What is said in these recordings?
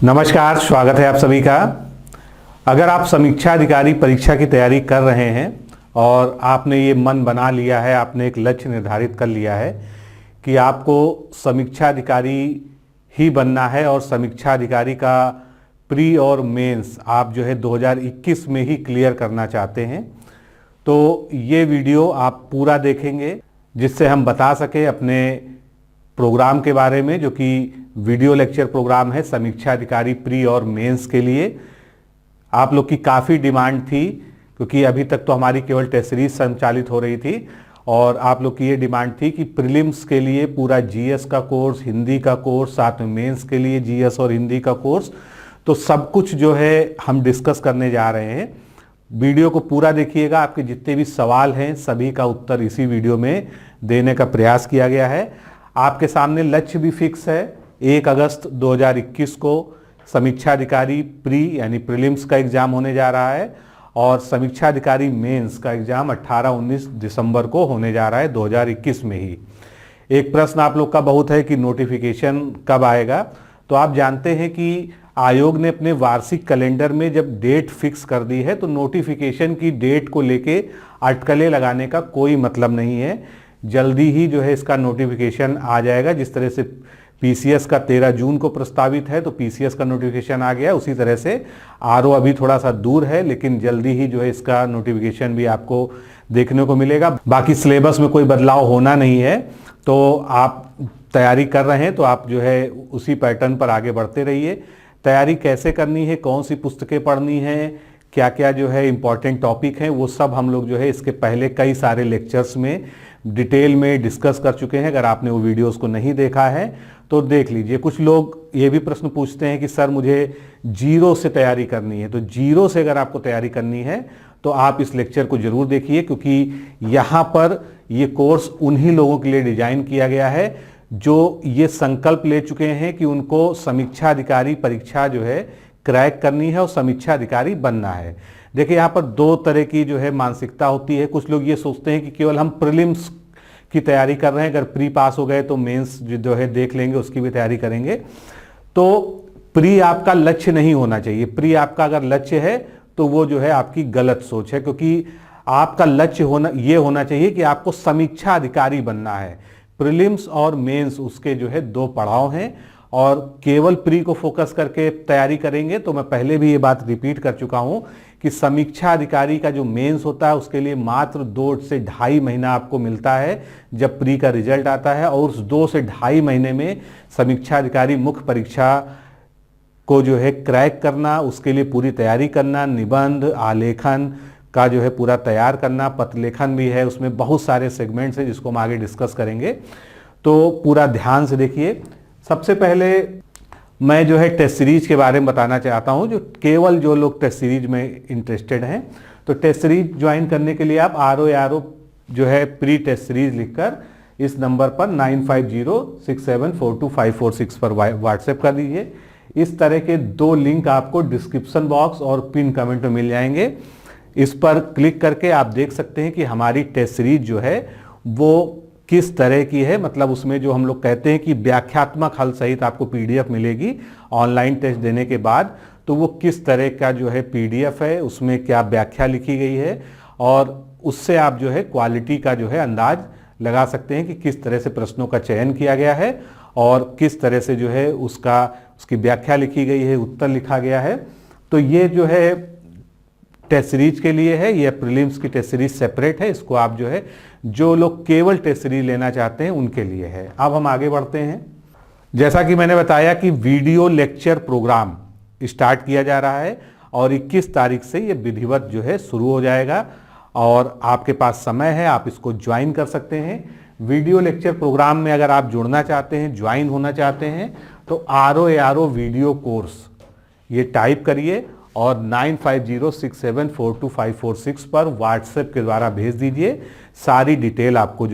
नमस्कार, स्वागत है आप सभी का। अगर आप समीक्षा अधिकारी परीक्षा की तैयारी कर रहे हैं और आपने ये मन बना लिया है, आपने एक लक्ष्य निर्धारित कर लिया है कि आपको समीक्षा अधिकारी ही बनना है और समीक्षा अधिकारी का प्री और मेंस आप 2021 में ही क्लियर करना चाहते हैं, तो ये वीडियो आप पूरा देखेंगे जिससे हम बता सके अपने प्रोग्राम के बारे में, जो कि वीडियो लेक्चर प्रोग्राम है समीक्षा अधिकारी प्री और मेंस के लिए। आप लोग की काफ़ी डिमांड थी क्योंकि अभी तक तो हमारी केवल टेस्ट सीरीज संचालित हो रही थी और आप लोग की ये डिमांड थी कि प्रीलिम्स के लिए पूरा जीएस का कोर्स, हिंदी का कोर्स, साथ में मेंस के लिए जीएस और हिंदी का कोर्स, तो सब कुछ हम डिस्कस करने जा रहे हैं। वीडियो को पूरा देखिएगा, आपके जितने भी सवाल हैं सभी का उत्तर इसी वीडियो में देने का प्रयास किया गया है। आपके सामने लक्ष्य भी फिक्स है, 1 अगस्त 2021 को समीक्षा अधिकारी प्री यानी प्रीलिम्स का एग्जाम होने जा रहा है और समीक्षा अधिकारी मेंस का एग्जाम 18-19 दिसंबर को होने जा रहा है 2021 में ही। एक प्रश्न आप लोग का बहुत है कि नोटिफिकेशन कब आएगा, तो आप जानते हैं कि आयोग ने अपने वार्षिक कैलेंडर में जब डेट फिक्स कर दी है तो नोटिफिकेशन की डेट को लेके अटकलें लगाने का कोई मतलब नहीं है। जल्दी ही इसका नोटिफिकेशन आ जाएगा। जिस तरह से पीसीएस का 13 जून को प्रस्तावित है तो पीसीएस का नोटिफिकेशन आ गया, उसी तरह से आरओ अभी थोड़ा सा दूर है लेकिन जल्दी ही इसका नोटिफिकेशन भी आपको देखने को मिलेगा। बाकी सिलेबस में कोई बदलाव होना नहीं है, तो आप तैयारी कर रहे हैं तो आप उसी पैटर्न पर आगे बढ़ते रहिए। तैयारी कैसे करनी है, कौन सी पुस्तकें पढ़नी है, क्या क्या इंपॉर्टेंट टॉपिक हैं, वो सब हम लोग इसके पहले कई सारे लेक्चर्स में डिटेल में डिस्कस कर चुके हैं। अगर आपने वो वीडियोस को नहीं देखा है तो देख लीजिए। कुछ लोग ये भी प्रश्न पूछते हैं कि सर मुझे जीरो से तैयारी करनी है, तो जीरो से अगर आपको तैयारी करनी है तो आप इस लेक्चर को जरूर देखिए, क्योंकि यहाँ पर ये कोर्स उन्हीं लोगों के लिए डिजाइन किया गया है जो ये संकल्प ले चुके हैं कि उनको समीक्षा अधिकारी परीक्षा क्रैक करनी है और समीक्षा अधिकारी बनना है। देखिए, यहाँ पर 2 तरह की मानसिकता होती है। कुछ लोग ये सोचते हैं कि केवल हम प्रीलिम्स की तैयारी कर रहे हैं, अगर प्री पास हो गए तो मेंस देख लेंगे, उसकी भी तैयारी करेंगे। तो प्री आपका लक्ष्य नहीं होना चाहिए। प्री आपका अगर लक्ष्य है तो वो आपकी गलत सोच है, क्योंकि आपका लक्ष्य होना चाहिए कि आपको समीक्षा अधिकारी बनना है। प्रीलिम्स और मेंस उसके 2 पड़ाव हैं और केवल प्री को फोकस करके तैयारी करेंगे तो मैं पहले भी ये बात रिपीट कर चुका हूं कि समीक्षा अधिकारी का जो मेंस होता है उसके लिए मात्र 2 से ढाई महीना आपको मिलता है जब प्री का रिजल्ट आता है, और उस 2 से ढाई महीने में समीक्षा अधिकारी मुख्य परीक्षा को क्रैक करना, उसके लिए पूरी तैयारी करना, निबंध आलेखन का पूरा तैयार करना, पत्र लेखन भी है, उसमें बहुत सारे सेगमेंट्स हैं जिसको हम आगे डिस्कस करेंगे, तो पूरा ध्यान से देखिए। सबसे पहले मैं टेस्ट सीरीज के बारे में बताना चाहता हूं, जो केवल जो लोग टेस्ट सीरीज में इंटरेस्टेड हैं, तो टेस्ट सीरीज ज्वाइन करने के लिए आप आरओ प्री टेस्ट सीरीज लिखकर इस नंबर पर 9506742546 पर व्हाट्सएप कर दीजिए। इस तरह के 2 लिंक आपको डिस्क्रिप्शन बॉक्स और पिन कमेंट में मिल जाएंगे। इस पर क्लिक करके आप देख सकते हैं कि हमारी टेस्ट सीरीज वो किस तरह की है। मतलब उसमें जो हम लोग कहते हैं कि व्याख्यात्मक हल सहित आपको पीडीएफ मिलेगी ऑनलाइन टेस्ट देने के बाद, तो वो किस तरह का पीडीएफ है, उसमें क्या व्याख्या लिखी गई है और उससे आप क्वालिटी का अंदाज लगा सकते हैं कि किस तरह से प्रश्नों का चयन किया गया है और किस तरह से उसकी व्याख्या लिखी गई है, उत्तर लिखा गया है। तो ये टेस्ट सीरीज के लिए है, यह प्रीलिम्स की टेस्ट सीरीज सेपरेट है। इसको आप जो लोग केवल टेस्ट सीरीज लेना चाहते हैं उनके लिए है। अब हम आगे बढ़ते हैं। जैसा कि मैंने बताया कि वीडियो लेक्चर प्रोग्राम स्टार्ट किया जा रहा है और 21 तारीख से ये विधिवत शुरू हो जाएगा और आपके पास समय है, आप इसको ज्वाइन कर सकते हैं। वीडियो लेक्चर प्रोग्राम में अगर आप जुड़ना चाहते हैं, ज्वाइन होना चाहते हैं, तो आरओ वीडियो कोर्स ये टाइप करिए और 9506742546 पर व्हाट्सएप के द्वारा भेज दीजिए। सारी डिटेल आपको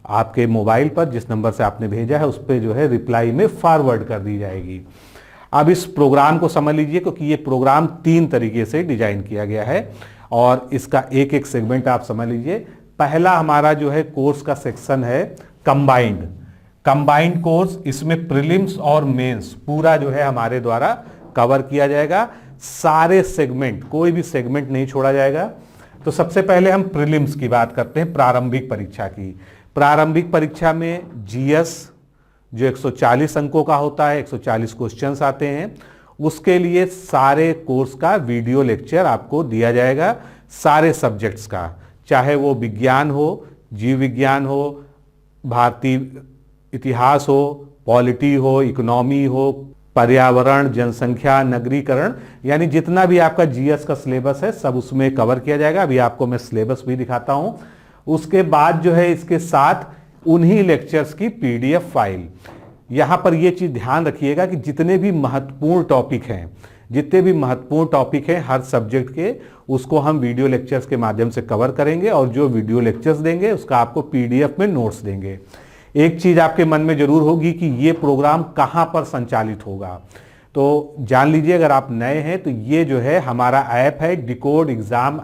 आपके मोबाइल पर जिस नंबर से आपने भेजा है उस पर रिप्लाई में फॉरवर्ड कर दी जाएगी। अब इस प्रोग्राम को समझ लीजिए, क्योंकि ये प्रोग्राम 3 तरीके से डिजाइन किया गया है और इसका एक एक सेगमेंट आप समझ लीजिए। पहला हमारा कोर्स का सेक्शन है कंबाइंड कोर्स। इसमें प्रीलिम्स और मेंस पूरा हमारे द्वारा कवर किया जाएगा, सारे सेगमेंट, कोई भी सेगमेंट नहीं छोड़ा जाएगा। तो सबसे पहले हम प्रीलिम्स की बात करते हैं, प्रारंभिक परीक्षा की। प्रारंभिक परीक्षा में जीएस जो 140 अंकों का होता है, 140 क्वेश्चंस आते हैं, उसके लिए सारे कोर्स का वीडियो लेक्चर आपको दिया जाएगा, सारे सब्जेक्ट्स का, चाहे वो विज्ञान हो, जीव विज्ञान हो, भारतीय इतिहास हो, पॉलिटी हो, इकोनॉमी हो, पर्यावरण, जनसंख्या, नगरीकरण, यानी जितना भी आपका जीएस का सिलेबस है सब उसमें कवर किया जाएगा। अभी आपको मैं सिलेबस भी दिखाता हूं। उसके बाद जो है इसके साथ उन्हीं लेक्चर्स की पीडीएफ फाइल। यहां पर यह चीज ध्यान रखिएगा कि जितने भी महत्वपूर्ण टॉपिक हैं हर सब्जेक्ट के, उसको हम वीडियो लेक्चर्स के माध्यम से कवर करेंगे, और जो वीडियो लेक्चर्स देंगे उसका आपको पीडीएफ में नोट्स देंगे। एक चीज आपके मन में जरूर होगी कि ये प्रोग्राम कहां पर संचालित होगा, तो जान लीजिए, अगर आप नए हैं तो ये जो है हमारा ऐप है, डिकोड एग्जाम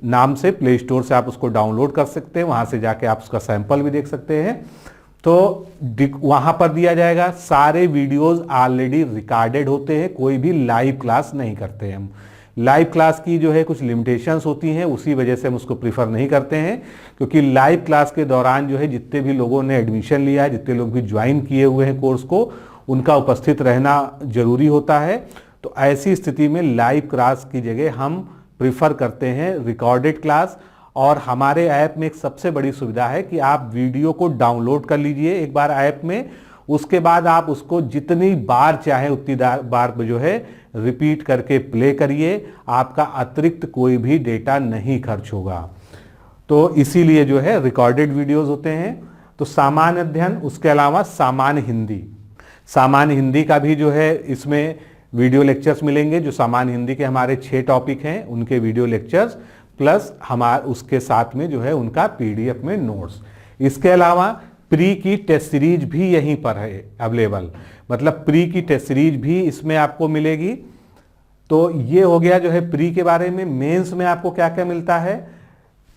नाम से, प्ले स्टोर से आप उसको डाउनलोड कर सकते हैं, वहां से जाके आप उसका सैंपल भी देख सकते हैं। तो वहां पर दिया जाएगा, सारे वीडियोस ऑलरेडी रिकॉर्डेड होते हैं, कोई भी लाइव क्लास नहीं करते हैं हम। लाइव क्लास की जो है कुछ लिमिटेशंस होती हैं, उसी वजह से हम उसको प्रीफर नहीं करते हैं, क्योंकि लाइव क्लास के दौरान जो है जितने भी लोगों ने एडमिशन लिया है, जितने लोग भी ज्वाइन किए हुए हैं कोर्स को, उनका उपस्थित रहना जरूरी होता है। तो ऐसी स्थिति में लाइव क्लास की जगह हम प्रीफर करते हैं रिकॉर्डेड क्लास। और हमारे ऐप में एक सबसे बड़ी सुविधा है कि आप वीडियो को डाउनलोड कर लीजिए एक बार ऐप में, उसके बाद आप उसको जितनी बार चाहे उतनी बार जो है रिपीट करके प्ले करिए, आपका अतिरिक्त कोई भी डेटा नहीं खर्च होगा। तो इसीलिए जो है रिकॉर्डेड वीडियोस होते हैं। तो सामान्य अध्ययन, उसके अलावा सामान्य हिंदी का भी जो है इसमें वीडियो लेक्चर्स मिलेंगे। जो सामान्य हिंदी के हमारे 6 टॉपिक हैं उनके वीडियो लेक्चर्स, प्लस उसके साथ में जो है उनका पीडीएफ में नोट्स। इसके अलावा प्री की टेस्ट सीरीज भी यहीं पर है अवेलेबल, मतलब प्री की टेस्ट सीरीज भी इसमें आपको मिलेगी। तो ये हो गया जो है प्री के बारे में। मेंस में आपको क्या क्या मिलता है,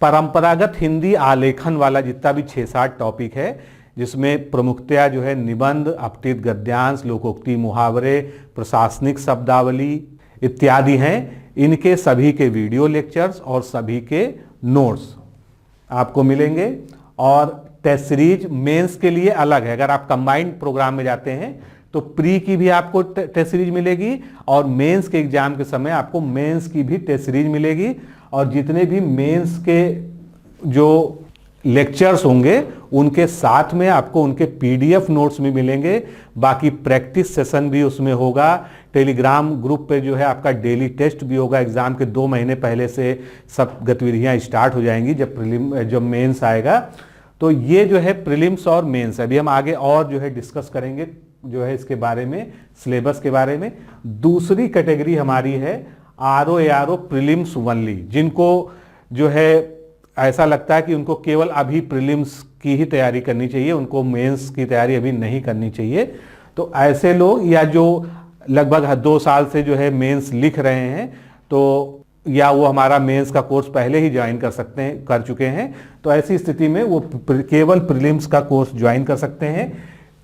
परंपरागत हिंदी आलेखन वाला जितना भी 6-7 टॉपिक है, जिसमें प्रमुखतया जो है निबंध, अपठित गद्यांश, लोकोक्ति, मुहावरे, प्रशासनिक शब्दावली इत्यादि हैं, इनके सभी के वीडियो लेक्चर्स और सभी के नोट्स आपको मिलेंगे। और टेस्ट सीरीज मेंस के लिए अलग है। अगर आप कंबाइंड प्रोग्राम में जाते हैं तो प्री की भी आपको टेस्ट सीरीज मिलेगी, और मेंस के एग्जाम के समय आपको मेंस की भी टेस्ट सीरीज मिलेगी। और जितने भी मेंस के जो लेक्चर्स होंगे उनके साथ में आपको उनके पीडीएफ नोट्स भी मिलेंगे। बाकी प्रैक्टिस सेशन भी उसमें होगा। टेलीग्राम ग्रुप पे जो है आपका डेली टेस्ट भी होगा। एग्जाम के 2 महीने पहले से सब गतिविधियां स्टार्ट हो जाएंगी जब मेंस आएगा। तो ये जो है प्रीलिम्स और मेंस। अभी हम आगे और जो है डिस्कस करेंगे जो है इसके बारे में, सिलेबस के बारे में। दूसरी कैटेगरी हमारी है RO प्रीलिम्स ओनली, जिनको जो है ऐसा लगता है कि उनको केवल अभी प्रीलिम्स की ही तैयारी करनी चाहिए, उनको मेंस की तैयारी अभी नहीं करनी चाहिए। तो ऐसे लोग, या जो लगभग 2 साल से जो है मेंस लिख रहे हैं, तो या वो हमारा मेंस का कोर्स पहले ही ज्वाइन कर चुके हैं, तो ऐसी स्थिति में वो केवल प्रीलिम्स का कोर्स ज्वाइन कर सकते हैं।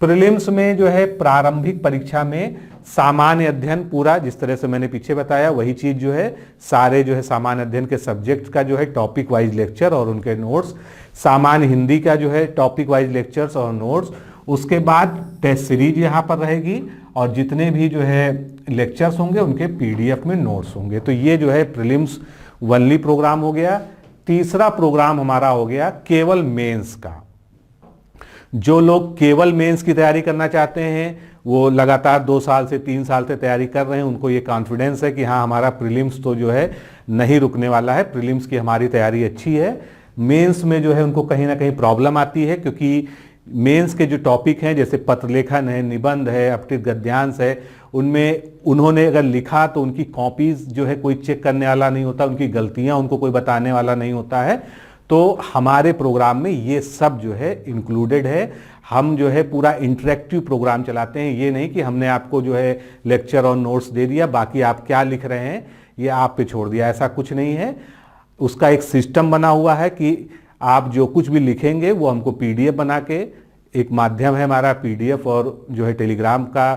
प्रीलिम्स में जो है प्रारंभिक परीक्षा में सामान्य अध्ययन पूरा, जिस तरह से मैंने पीछे बताया वही चीज जो है, सारे जो है सामान्य अध्ययन के सब्जेक्ट का जो है टॉपिक वाइज लेक्चर और उनके नोट्स, सामान्य हिंदी का जो है टॉपिक वाइज लेक्चर्स और नोट्स। उसके बाद टेस्ट सीरीज यहाँ पर रहेगी, और जितने भी जो है लेक्चर्स होंगे उनके पीडीएफ में नोट्स होंगे। तो ये जो है प्रीलिम्स ओनली प्रोग्राम हो गया। तीसरा प्रोग्राम हमारा हो गया केवल मेंस का। जो लोग केवल मेंस की तैयारी करना चाहते हैं, वो लगातार 2 साल से 3 साल से तैयारी कर रहे हैं, उनको ये कॉन्फिडेंस है कि हाँ हमारा प्रीलिम्स तो जो है नहीं रुकने वाला है, प्रीलिम्स की हमारी तैयारी अच्छी है। मेंस में जो है उनको कहीं ना कहीं प्रॉब्लम आती है, क्योंकि मेंस के जो टॉपिक हैं जैसे पत्रलेखन है, निबंध है, अपठित गद्यांश है, उनमें उन्होंने अगर लिखा तो उनकी कॉपीज जो है कोई चेक करने वाला नहीं होता, उनकी गलतियां उनको कोई बताने वाला नहीं होता है। तो हमारे प्रोग्राम में ये सब जो है इंक्लूडेड है। हम जो है पूरा इंटरेक्टिव प्रोग्राम चलाते हैं। ये नहीं कि हमने आपको जो है लेक्चर और नोट्स दे दिया, बाकी आप क्या लिख रहे हैं ये आप पे छोड़ दिया, ऐसा कुछ नहीं है। उसका एक सिस्टम बना हुआ है कि आप जो कुछ भी लिखेंगे वो हमको पीडीएफ बना के, एक माध्यम है हमारा पीडीएफ और जो है टेलीग्राम का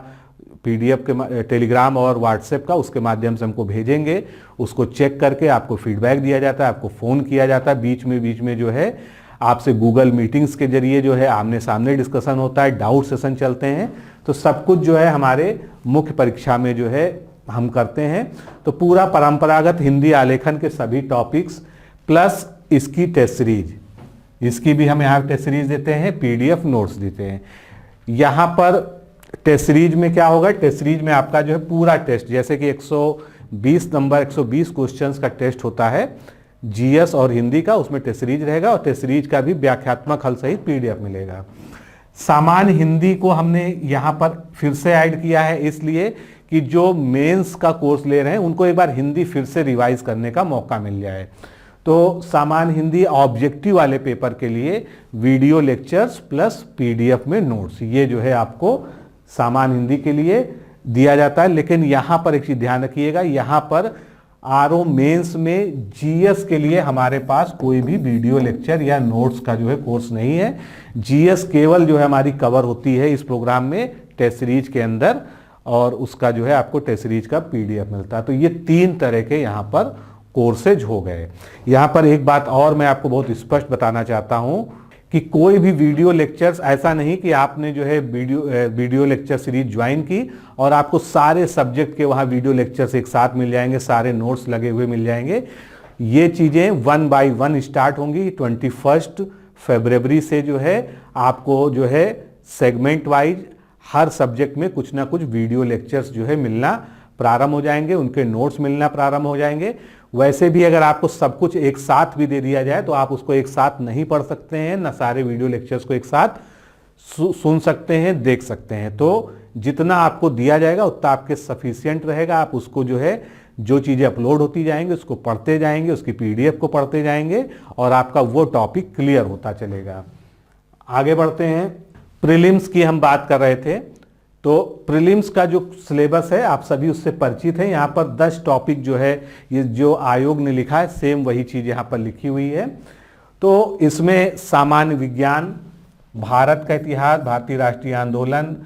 PDF के टेलीग्राम और व्हाट्सएप का, उसके माध्यम से हमको भेजेंगे। उसको चेक करके आपको फीडबैक दिया जाता है, आपको फ़ोन किया जाता है, बीच में जो है आपसे गूगल मीटिंग्स के जरिए जो है आमने सामने डिस्कशन होता है, डाउट सेशन चलते हैं। तो सब कुछ जो है हमारे मुख्य परीक्षा में जो है हम करते हैं। तो पूरा परंपरागत हिंदी आलेखन के सभी टॉपिक्स प्लस इसकी टेस्ट सीरीज, इसकी भी हम यहाँ टेस्ट सीरीज देते हैं, PDF नोट्स देते हैं। यहाँ पर टेस्ट सीरीज में क्या होगा, टेस्ट सीरीज में आपका जो है पूरा टेस्ट, जैसे कि 120 नंबर 120 क्वेश्चंस का टेस्ट होता है GS और हिंदी का, उसमें टेस्ट सीरीज रहेगा और टेस्ट सीरीज का भी व्याख्यात्मक हल सहित PDF मिलेगा। सामान्य हिंदी को हमने यहाँ पर फिर से ऐड किया है, इसलिए कि जो मेंस का कोर्स ले रहे हैं उनको एक बार हिंदी फिर से रिवाइज करने का मौका मिल जाए। तो सामान्य हिंदी ऑब्जेक्टिव वाले पेपर के लिए वीडियो लेक्चर्स प्लस PDF में नोट्स, ये जो है आपको सामान्य हिंदी के लिए दिया जाता है। लेकिन यहाँ पर एक चीज ध्यान रखिएगा, यहाँ पर RO मेंस में GS के लिए हमारे पास कोई भी वीडियो लेक्चर या नोट्स का जो है कोर्स नहीं है। GS केवल जो है हमारी कवर होती है इस प्रोग्राम में टेस्ट सीरीज के अंदर, और उसका जो है आपको टेस्ट सीरीज का PDF मिलता है। तो ये 3 तरह के यहाँ पर कोर्सेज हो गए। यहाँ पर एक बात और मैं आपको बहुत स्पष्ट बताना चाहता हूँ कि कोई भी वीडियो लेक्चर्स, ऐसा नहीं कि आपने जो है वीडियो लेक्चर सीरीज ज्वाइन की और आपको सारे सब्जेक्ट के वहाँ वीडियो लेक्चर्स एक साथ मिल जाएंगे, सारे नोट्स लगे हुए मिल जाएंगे। ये चीज़ें 1 बाय 1 स्टार्ट होंगी। 21 फरवरी से जो है आपको जो है सेगमेंट वाइज हर सब्जेक्ट में कुछ ना कुछ वीडियो लेक्चर्स जो है मिलना प्रारंभ हो जाएंगे, उनके नोट्स मिलना प्रारंभ हो जाएंगे। वैसे भी अगर आपको सब कुछ एक साथ भी दे दिया जाए तो आप उसको एक साथ नहीं पढ़ सकते हैं, ना सारे वीडियो लेक्चर्स को एक साथ सुन सकते हैं, देख सकते हैं। तो जितना आपको दिया जाएगा उतना आपके सफिशिएंट रहेगा। आप उसको जो है जो चीज़ें अपलोड होती जाएंगे उसको पढ़ते जाएंगे, उसकी PDF को पढ़ते जाएंगे और आपका वो टॉपिक क्लियर होता चलेगा। आगे बढ़ते हैं, प्रीलिम्स की हम बात कर रहे थे। तो प्रीलिम्स का जो सिलेबस है आप सभी उससे परिचित हैं। यहाँ पर 10 टॉपिक जो है, ये जो आयोग ने लिखा है सेम वही चीज़ यहाँ पर लिखी हुई है। तो इसमें सामान्य विज्ञान, भारत का इतिहास, भारतीय राष्ट्रीय आंदोलन,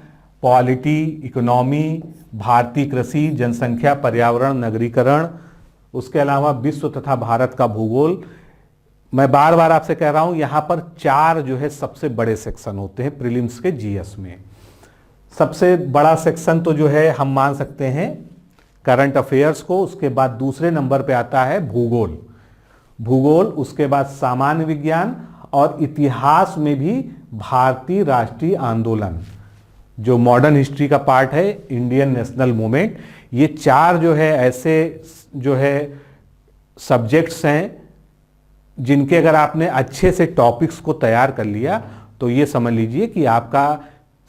पॉलिटी, इकोनॉमी, भारतीय कृषि, जनसंख्या, पर्यावरण, नगरीकरण, उसके अलावा विश्व तथा भारत का भूगोल। मैं बार बार आपसे कह रहा हूँ, यहाँ पर 4 जो है सबसे बड़े सेक्शन होते हैं प्रीलिम्स के GS में। सबसे बड़ा सेक्शन तो जो है हम मान सकते हैं करंट अफेयर्स को, उसके बाद दूसरे नंबर पे आता है भूगोल, उसके बाद सामान्य विज्ञान और इतिहास में भी भारतीय राष्ट्रीय आंदोलन, जो मॉडर्न हिस्ट्री का पार्ट है, इंडियन नेशनल मूवमेंट। ये 4 जो है ऐसे जो है सब्जेक्ट्स हैं जिनके अगर आपने अच्छे से टॉपिक्स को तैयार कर लिया तो ये समझ लीजिए कि आपका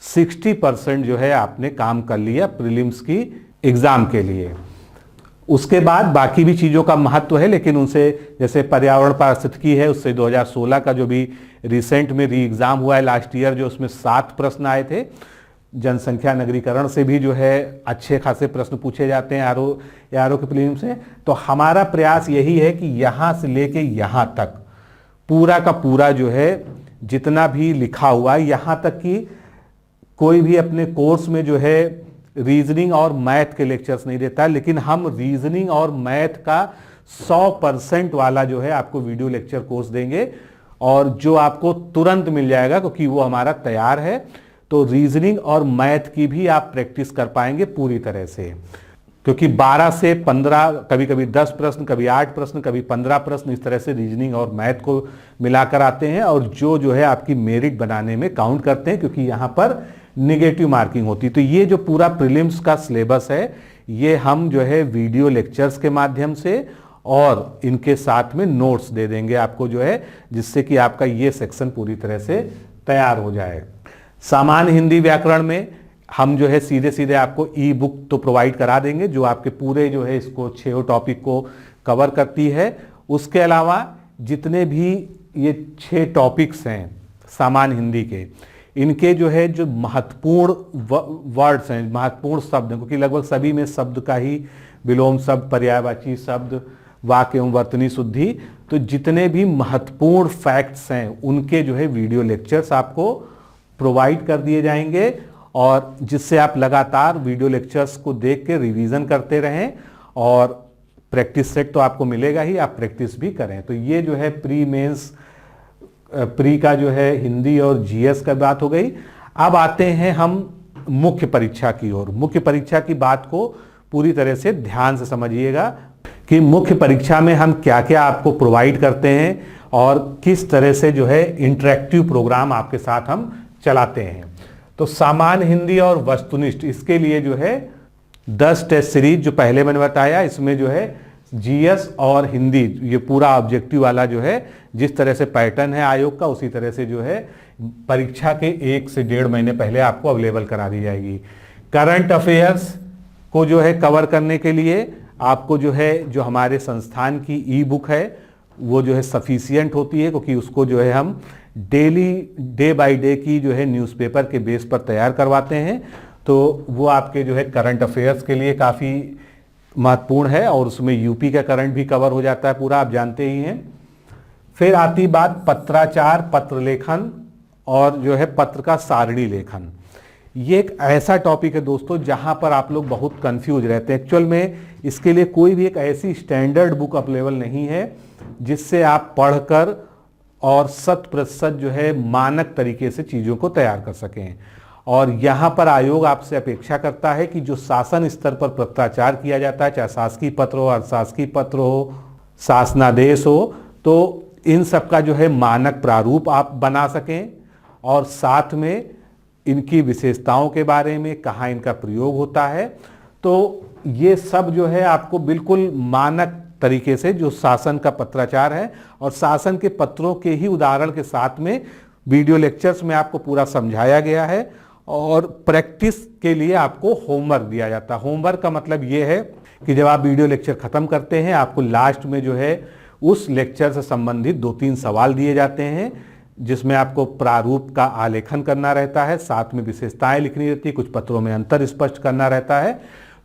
60% जो है आपने काम कर लिया प्रीलिम्स की एग्जाम के लिए। उसके बाद बाकी भी चीज़ों का महत्व है, लेकिन उनसे जैसे पर्यावरण पारिस्थितिकी है, उससे 2016 का जो भी रिसेंट में री एग्ज़ाम हुआ है लास्ट ईयर, जो उसमें 7 प्रश्न आए थे। जनसंख्या नगरीकरण से भी जो है अच्छे खासे प्रश्न पूछे जाते हैं आरओ के प्रीलिम्स से। तो हमारा प्रयास यही है कि यहाँ से लेके यहाँ तक पूरा का पूरा जो है जितना भी लिखा हुआ है, यहाँ तक कि कोई भी अपने कोर्स में जो है रीजनिंग और मैथ के लेक्चर्स नहीं देता, लेकिन हम रीजनिंग और मैथ का 100% वाला जो है आपको वीडियो लेक्चर कोर्स देंगे, और जो आपको तुरंत मिल जाएगा क्योंकि वो हमारा तैयार है। तो रीजनिंग और मैथ की भी आप प्रैक्टिस कर पाएंगे पूरी तरह से, क्योंकि 12 से 15, कभी कभी 10 प्रश्न, कभी 8 प्रश्न, कभी 15 प्रश्न, इस तरह से रीजनिंग और मैथ को मिलाकर आते हैं, और जो है आपकी मेरिट बनाने में काउंट करते हैं, क्योंकि यहाँ पर निगेटिव मार्किंग होती है। तो ये जो पूरा प्रीलिम्स का सिलेबस है, ये हम जो है वीडियो लेक्चर्स के माध्यम से और इनके साथ में नोट्स दे देंगे आपको जो है, जिससे कि आपका ये सेक्शन पूरी तरह से तैयार हो जाए। सामान्य हिंदी व्याकरण में हम जो है सीधे सीधे आपको ई बुक तो प्रोवाइड करा देंगे, जो आपके पूरे जो है इसको 6 टॉपिक को कवर करती है। उसके अलावा जितने भी ये 6 टॉपिक्स हैं सामान्य हिंदी के, इनके जो है जो महत्वपूर्ण वर्ड्स हैं, महत्वपूर्ण शब्द हैं, क्योंकि लगभग सभी में शब्द का ही विलोम शब्द, पर्यायवाची शब्द, वाक्य एवं वर्तनी शुद्धि, तो जितने भी महत्वपूर्ण फैक्ट्स हैं उनके जो है वीडियो लेक्चर्स आपको प्रोवाइड कर दिए जाएंगे। और जिससे आप लगातार वीडियो लेक्चर्स को देख के रिवीजन करते रहें और प्रैक्टिस सेट तो आपको मिलेगा ही, आप प्रैक्टिस भी करें। तो ये जो है प्री मेंस प्री का जो है हिंदी और जीएस का बात हो गई। अब आते हैं हम मुख्य परीक्षा की ओर। मुख्य परीक्षा की बात को पूरी तरह से ध्यान से समझिएगा कि मुख्य परीक्षा में हम क्या क्या आपको प्रोवाइड करते हैं और किस तरह से जो है इंटरेक्टिव प्रोग्राम आपके साथ हम चलाते हैं। तो सामान्य हिंदी और वस्तुनिष्ठ, इसके लिए जो है 10 टेस्ट सीरीज जो पहले मैंने बताया, इसमें जो है जीएस और हिंदी ये पूरा ऑब्जेक्टिव वाला जो है जिस तरह से पैटर्न है आयोग का, उसी तरह से जो है परीक्षा के 1 से 1.5 महीने पहले आपको अवेलेबल करा दी जाएगी। करंट अफेयर्स को जो है कवर करने के लिए आपको जो है जो हमारे संस्थान की ई बुक है वो जो है सफिशियंट होती है, क्योंकि उसको जो है हम डेली डे बाय डे की जो है न्यूज़पेपर के बेस पर तैयार करवाते हैं। तो वो आपके जो है करंट अफेयर्स के लिए काफ़ी महत्वपूर्ण है और उसमें यूपी का करंट भी कवर हो जाता है पूरा, आप जानते ही हैं। फिर आती बात पत्राचार, पत्र लेखन और जो है पत्र का सारणी लेखन। ये एक ऐसा टॉपिक है दोस्तों जहां पर आप लोग बहुत कंफ्यूज रहते हैं। एक्चुअल में इसके लिए कोई भी एक ऐसी स्टैंडर्ड बुक अवेलेबल नहीं है जिससे आप पढ़कर और 100% जो है मानक तरीके से चीज़ों को तैयार कर सकें। और यहाँ पर आयोग आपसे अपेक्षा करता है कि जो शासन स्तर पर पत्राचार किया जाता है, चाहे शासकीय पत्र हो, अर्धशासकीय पत्र हो, शासनादेश हो, तो इन सब का जो है मानक प्रारूप आप बना सकें और साथ में इनकी विशेषताओं के बारे में, कहाँ इनका प्रयोग होता है। तो ये सब जो है आपको बिल्कुल मानक तरीके से जो शासन का पत्राचार है और शासन के पत्रों के ही उदाहरण के साथ में वीडियो लेक्चर्स में आपको पूरा समझाया गया है। और प्रैक्टिस के लिए आपको होमवर्क दिया जाता है। होमवर्क का मतलब ये है कि जब आप वीडियो लेक्चर खत्म करते हैं, आपको लास्ट में जो है उस लेक्चर से संबंधित 2-3 सवाल दिए जाते हैं जिसमें आपको प्रारूप का आलेखन करना रहता है, साथ में विशेषताएं लिखनी रहती है, कुछ पत्रों में अंतर स्पष्ट करना रहता है।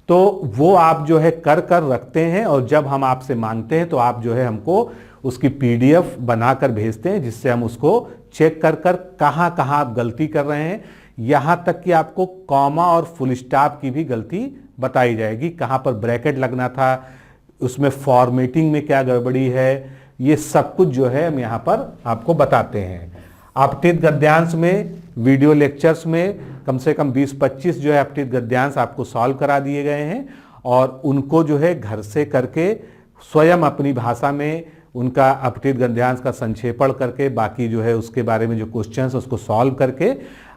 तो वो आप जो है कर कर रखते हैं और जब हम आपसे मांगते हैं तो आप जो है हमको उसकी पीडीएफ बनाकर भेजते हैं, जिससे हम उसको चेक कर कर कहाँ कहाँ आप गलती कर रहे हैं, यहाँ तक कि आपको कॉमा और फुल स्टॉप की भी गलती बताई जाएगी, कहाँ पर ब्रैकेट लगना था, उसमें फॉर्मेटिंग में क्या गड़बड़ी है, ये सब कुछ जो है हम यहाँ पर आपको बताते हैं। अपठित गद्यांश में वीडियो लेक्चर्स में कम से कम 20-25 जो है अपठित गद्यांश आपको सॉल्व करा दिए गए हैं और उनको जो है घर से करके स्वयं अपनी भाषा में उनका अपठित गद्यांश का संक्षेपण करके बाकी जो है उसके बारे में जो क्वेश्चंस उसको सॉल्व करके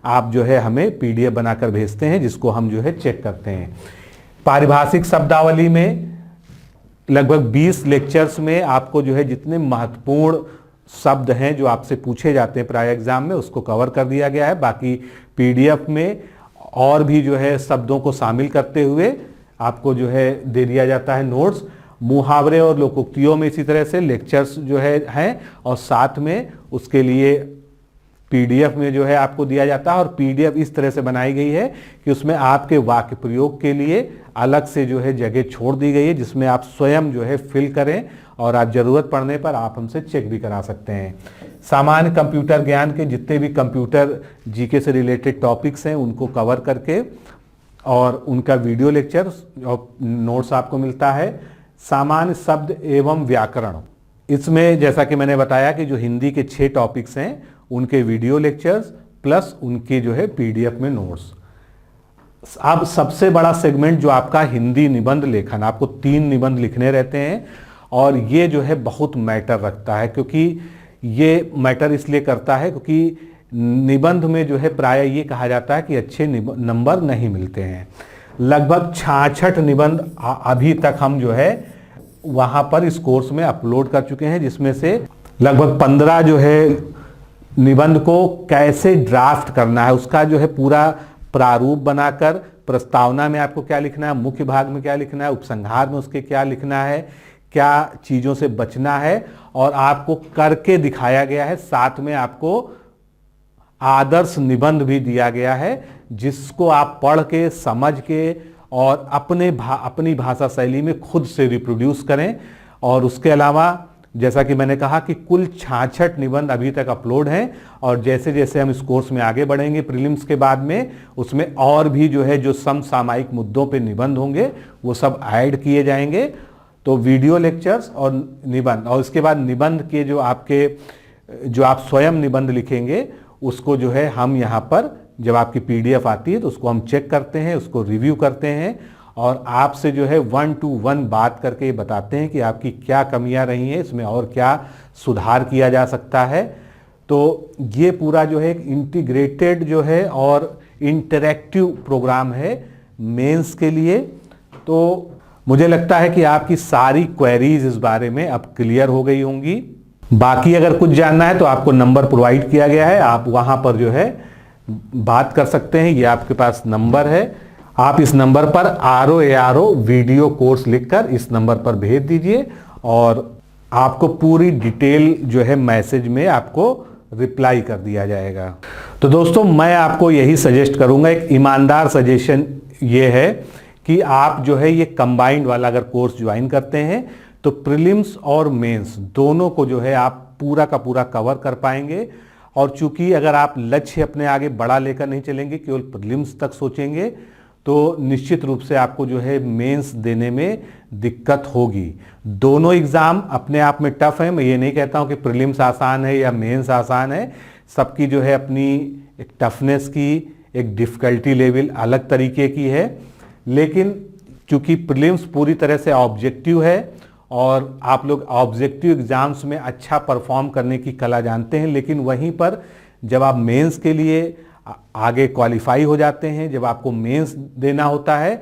आप जो है हमें पीडीएफ बनाकर भेजते हैं, जिसको हम जो है चेक करते हैं। पारिभाषिक शब्दावली में लगभग 20 लेक्चर्स में आपको जो है जितने महत्वपूर्ण शब्द हैं जो आपसे पूछे जाते हैं प्राय एग्जाम में, उसको कवर कर दिया गया है। बाकी पीडीएफ में और भी जो है शब्दों को शामिल करते हुए आपको जो है दे दिया जाता है नोट्स। मुहावरे और लोकोक्तियों में इसी तरह से लेक्चर्स जो है हैं और साथ में उसके लिए पीडीएफ में जो है आपको दिया जाता है। और पीडीएफ इस तरह से बनाई गई है कि उसमें आपके वाक्य प्रयोग के लिए अलग से जो है जगह छोड़ दी गई है, जिसमें आप स्वयं जो है फिल करें और आप जरूरत पड़ने पर आप हमसे चेक भी करा सकते हैं। सामान्य कंप्यूटर ज्ञान के जितने भी कंप्यूटर जीके से रिलेटेड टॉपिक्स हैं उनको कवर करके और उनका वीडियो लेक्चर और नोट्स आपको मिलता है। सामान्य शब्द एवं व्याकरण, इसमें जैसा कि मैंने बताया कि जो हिंदी के 6 टॉपिक्स हैं उनके वीडियो लेक्चर्स प्लस उनके जो है पीडीएफ में नोट्स। अब सबसे बड़ा सेगमेंट जो आपका हिंदी निबंध लेखन, आपको 3 निबंध लिखने रहते हैं और ये जो है बहुत मैटर रखता है, क्योंकि ये मैटर इसलिए करता है क्योंकि निबंध में जो है प्राय ये कहा जाता है कि अच्छे नंबर नहीं मिलते हैं। लगभग 66 निबंध अभी तक हम जो है वहाँ पर इस कोर्स में अपलोड कर चुके हैं, जिसमें से लगभग 15 जो है निबंध को कैसे ड्राफ्ट करना है उसका जो है पूरा प्रारूप बनाकर प्रस्तावना में आपको क्या लिखना है, मुख्य भाग में क्या लिखना है, उपसंहार में उसके क्या लिखना है, क्या चीज़ों से बचना है और आपको करके दिखाया गया है। साथ में आपको आदर्श निबंध भी दिया गया है जिसको आप पढ़ के समझ के और अपनी भाषा शैली में खुद से रिप्रोड्यूस करें। और उसके अलावा जैसा कि मैंने कहा कि कुल 66 निबंध अभी तक अपलोड हैं और जैसे जैसे हम इस कोर्स में आगे बढ़ेंगे प्रीलिम्स के बाद में, उसमें और भी जो है जो समसामयिक मुद्दों पे निबंध होंगे वो सब ऐड किए जाएंगे। तो वीडियो लेक्चर्स और निबंध, और इसके बाद निबंध के जो आप स्वयं निबंध लिखेंगे उसको जो है हम यहाँ पर जब आपकी PDF आती है तो उसको हम चेक करते हैं, उसको रिव्यू करते हैं और आपसे जो है 1 to 1 बात करके बताते हैं कि आपकी क्या कमियां रही हैं, इसमें और क्या सुधार किया जा सकता है। तो ये पूरा जो है एक इंटीग्रेटेड जो है और इंटरैक्टिव प्रोग्राम है मेंस के लिए। तो मुझे लगता है कि आपकी सारी क्वेरीज इस बारे में अब क्लियर हो गई होंगी। बाकी अगर कुछ जानना है तो आपको नंबर प्रोवाइड किया गया है, आप वहां पर जो है बात कर सकते हैं। ये आपके पास नंबर है, आप इस नंबर पर ROARO वीडियो कोर्स लिखकर इस नंबर पर भेज दीजिए और आपको पूरी डिटेल जो है मैसेज में आपको रिप्लाई कर दिया जाएगा। तो दोस्तों मैं आपको यही सजेस्ट करूंगा, एक ईमानदार सजेशन ये है कि आप जो है ये कंबाइंड वाला अगर कोर्स ज्वाइन करते हैं तो प्रीलिम्स और मेंस दोनों को जो है आप पूरा का पूरा कवर कर पाएंगे। और चूंकि अगर आप लक्ष्य अपने आगे बड़ा लेकर नहीं चलेंगे, केवल प्रीलिम्स तक सोचेंगे, तो निश्चित रूप से आपको जो है मेंस देने में दिक्कत होगी। दोनों एग्जाम अपने आप में टफ है, मैं ये नहीं कहता हूँ कि प्रीलिम्स आसान है या मेंस आसान है, सबकी जो है अपनी एक टफनेस की एक डिफ़िकल्टी लेवल अलग तरीके की है। लेकिन चूंकि प्रीलिम्स पूरी तरह से ऑब्जेक्टिव है और आप लोग ऑब्जेक्टिव एग्जाम्स में अच्छा परफॉर्म करने की कला जानते हैं, लेकिन वहीं पर जब आप मेंस के लिए आगे क्वालिफाई हो जाते हैं, जब आपको मेंस देना होता है,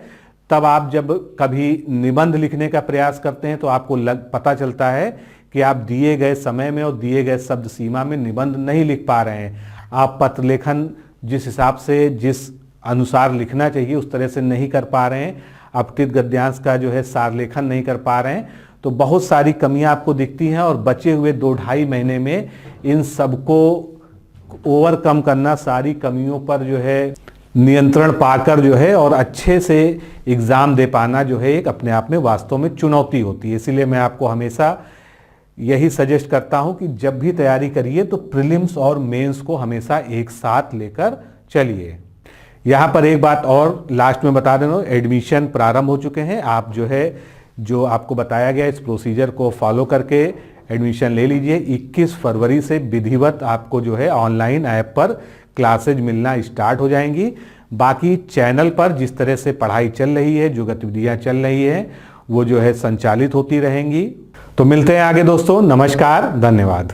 तब आप जब कभी निबंध लिखने का प्रयास करते हैं तो आपको पता चलता है कि आप दिए गए समय में और दिए गए शब्द सीमा में निबंध नहीं लिख पा रहे हैं। आप पत्र लेखन जिस हिसाब से जिस अनुसार लिखना चाहिए उस तरह से नहीं कर पा रहे हैं, अपठित गद्यांश का जो है सार लेखन नहीं कर पा रहे हैं। तो बहुत सारी कमियां आपको दिखती हैं और बचे हुए 2-2.5 महीने में इन सबको ओवरकम करना, सारी कमियों पर जो है नियंत्रण पाकर जो है और अच्छे से एग्ज़ाम दे पाना जो है एक अपने आप में वास्तव में चुनौती होती है। इसीलिए मैं आपको हमेशा यही सजेस्ट करता हूं कि जब भी तैयारी करिए तो प्रीलिम्स और मेंस को हमेशा एक साथ लेकर चलिए। यहाँ पर एक बात और लास्ट में बता देना, एडमिशन प्रारंभ हो चुके हैं। आप जो है जो आपको बताया गया इस प्रोसीजर को फॉलो करके एडमिशन ले लीजिए। 21 फरवरी से विधिवत आपको जो है ऑनलाइन ऐप पर क्लासेज मिलना स्टार्ट हो जाएंगी। बाकी चैनल पर जिस तरह से पढ़ाई चल रही है, जो गतिविधियां चल रही है, वो जो है संचालित होती रहेंगी। तो मिलते हैं आगे दोस्तों, नमस्कार, धन्यवाद।